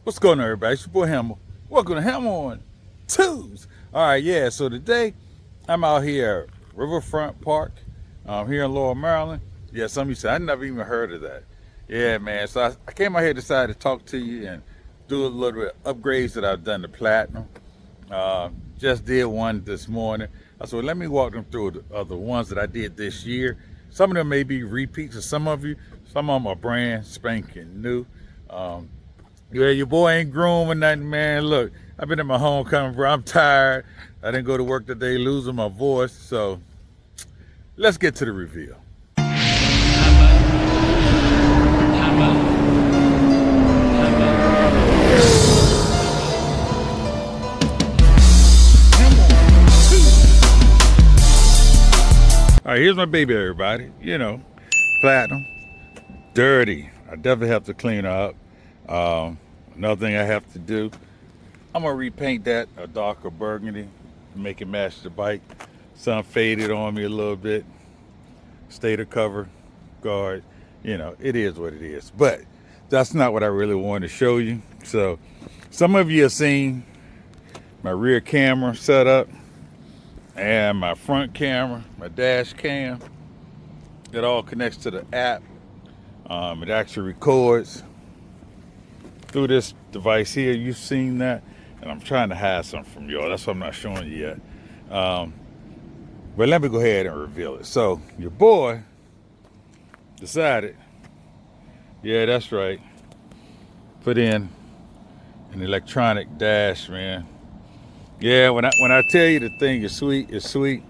What's going on, everybody? It's your boy Hammer. Welcome to Hammer on Tuesday. All right, yeah, so today I'm out here at Riverfront Park here in Laurel, Maryland. Yeah, some of you said, I never even heard of that. Yeah, man, so I came out here, decided to talk to you and do a little bit of upgrades that I've done to Platinum. Just did one this morning. So let me walk them through the ones that I did this year. Some of them may be repeats of some of them are brand spanking new. Yeah, your boy ain't groomed or nothing, man. Look, I've been at my homecoming, bro. I'm tired. I didn't go to work today, losing my voice. So let's get to the reveal. All right, here's my baby, everybody. You know, Platinum, dirty. I definitely have to clean her up. Another thing I have to do, I'm gonna repaint that a darker burgundy to make it match the bike. Sun faded on me a little bit. Stator cover guard, you know, it is what it is. But that's not what I really wanted to show you. So some of you have seen my rear camera set up and my front camera, my dash cam. It all connects to the app. It actually records through this device here. You've seen that, and I'm trying to hide something from y'all. That's why I'm not showing you yet. But let me go ahead and reveal it. So your boy decided, yeah, that's right, put in an electronic dash, man. Yeah, when I tell you the thing is sweet, it's sweet.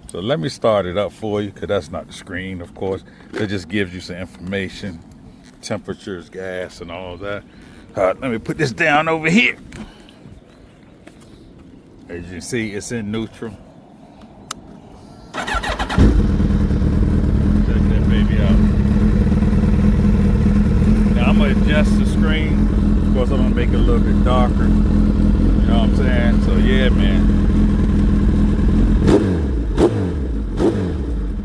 So let me start it up for you, because that's not the screen, of course. It just gives you some information, temperatures, gas, and all of that. Let me put this down over here. As you can see, it's in neutral. Check that baby out. Now I'm gonna adjust the screen. Of course, I'm gonna make it a little bit darker. You know what I'm saying? So yeah, man.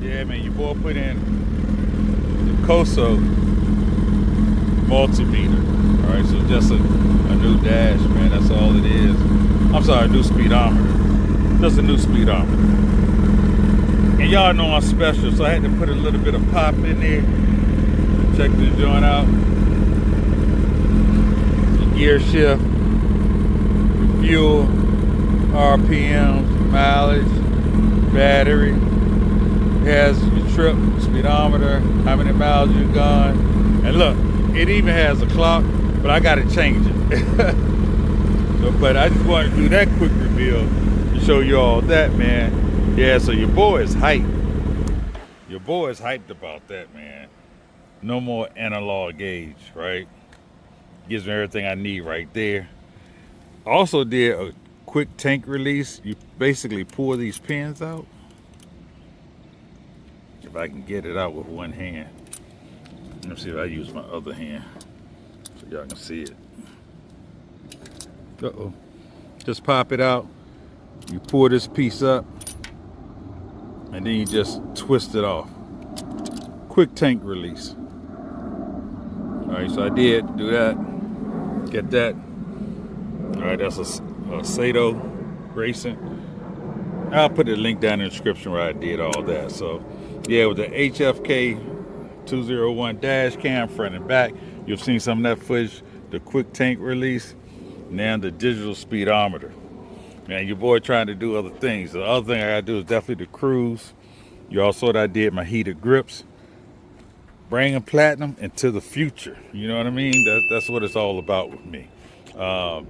Yeah, man, your boy put in the KOSO multimeter. All right, so just a new dash, man. That's all it is. I'm sorry, a new speedometer. Just a new speedometer. And y'all know I'm special, so I had to put a little bit of pop in there. Check this joint out. The gear shift, fuel, RPMs, mileage, battery. It has your trip, speedometer, how many miles you've gone. And look, it even has a clock, but I gotta change it. But I just wanted to do that quick reveal to show you all that, man. Yeah, so your boy is hyped. Your boy is hyped about that, man. No more analog gauge, right? Gives me everything I need right there. Also did a quick tank release. You basically pour these pins out. If I can get it out with one hand. Let me see if I use my other hand so y'all can see it. Uh-oh. Just pop it out. You pour this piece up, and then you just twist it off. Quick tank release. All right, so I did do that. Get that. All right, that's a Sato Racing. I'll put the link down in the description where I did all that. So, yeah, with the HFK 201 dash cam front and back, you've seen some of that footage. The quick tank release. Now the digital speedometer. Man, your boy trying to do other things. The other thing I gotta do is definitely the cruise. You all saw what I did, my heated grips. Bringing Platinum into the future. You know what I mean? That's what it's all about with me. I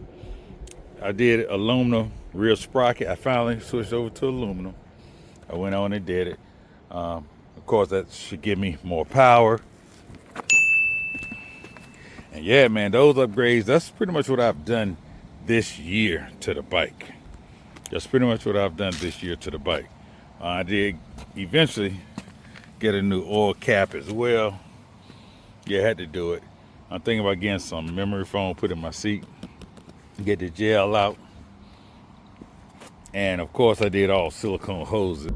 did aluminum rear sprocket. I finally switched over to aluminum. I went on and did it. Of course, that should give me more power. And yeah, man, those upgrades, that's pretty much what I've done this year to the bike. That's pretty much what I've done this year to the bike. I did eventually get a new oil cap as well. Yeah, I had to do it. I'm thinking about getting some memory foam put in my seat, get the gel out. And of course, I did all silicone hoses.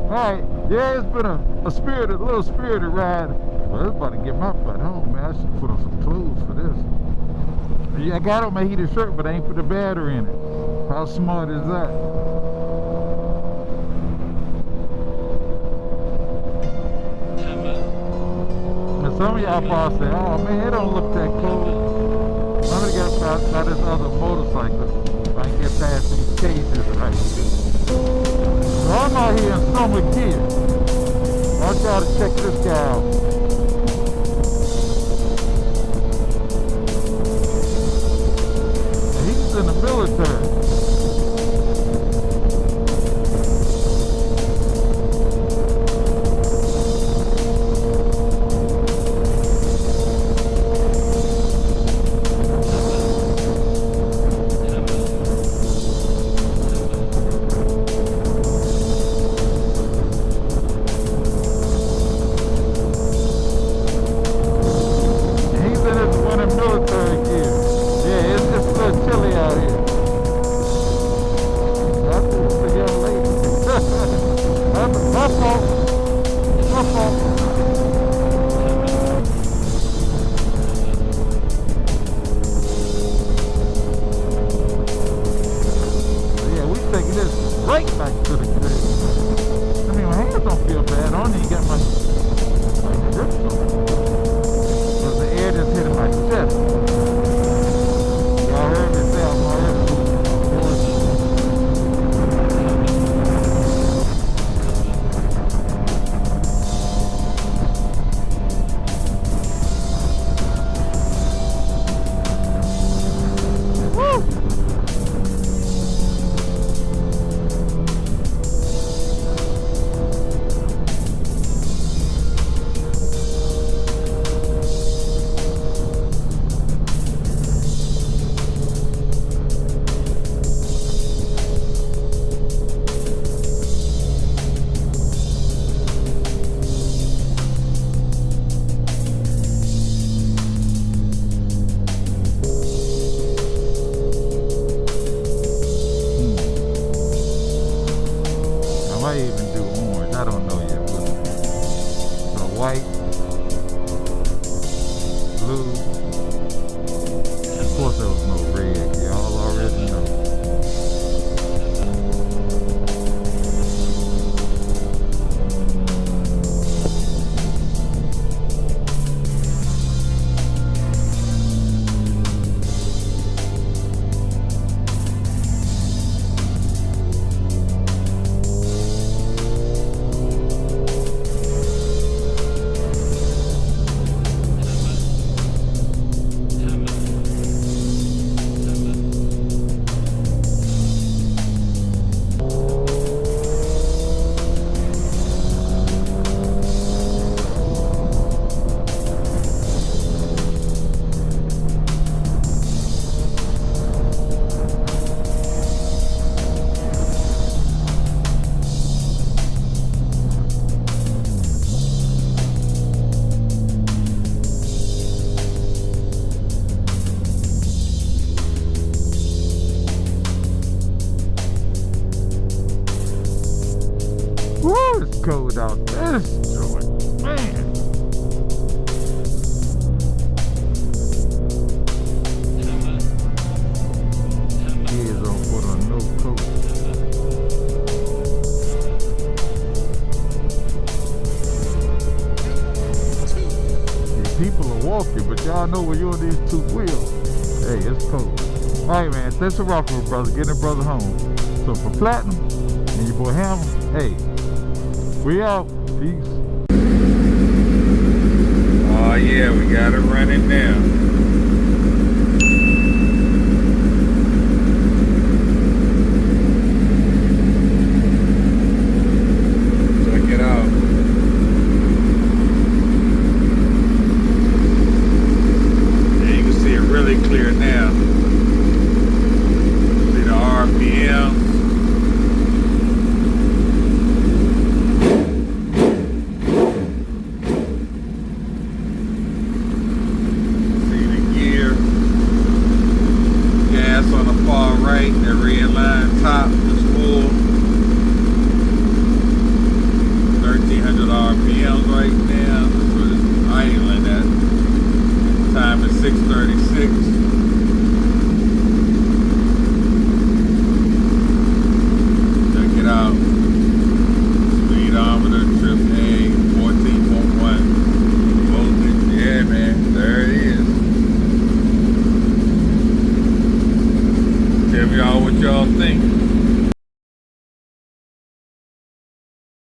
Alright, yeah, it's been a little spirited ride. Well, it's about to get my butt home, man. I should put on some clothes for this. Yeah, I got on my heated shirt, but I ain't put the battery in it. How smart is that? And some of y'all probably say, oh man, it don't look that cool. I'm gonna get by this other motorcycle. If I can get past these cages right. So I'm out here in summer gear. I gotta check this guy out. He's in the military. Cold out this joint, man. Kids don't put on no coat. See, people are walking, but y'all know when you're on these two wheels, hey, it's cold. All right, man. Thanks for rocking with brother. Getting a brother home. So for Platinum and your boy Hammer, hey. We out. Peace. Oh yeah, we got it running now. Check it out. Yeah, you can see it really clear now. See the RPM. See 636. Check it out. Speedometer, trip A, 14.1 voltage. Yeah, man, there it is. Tell me all what y'all think.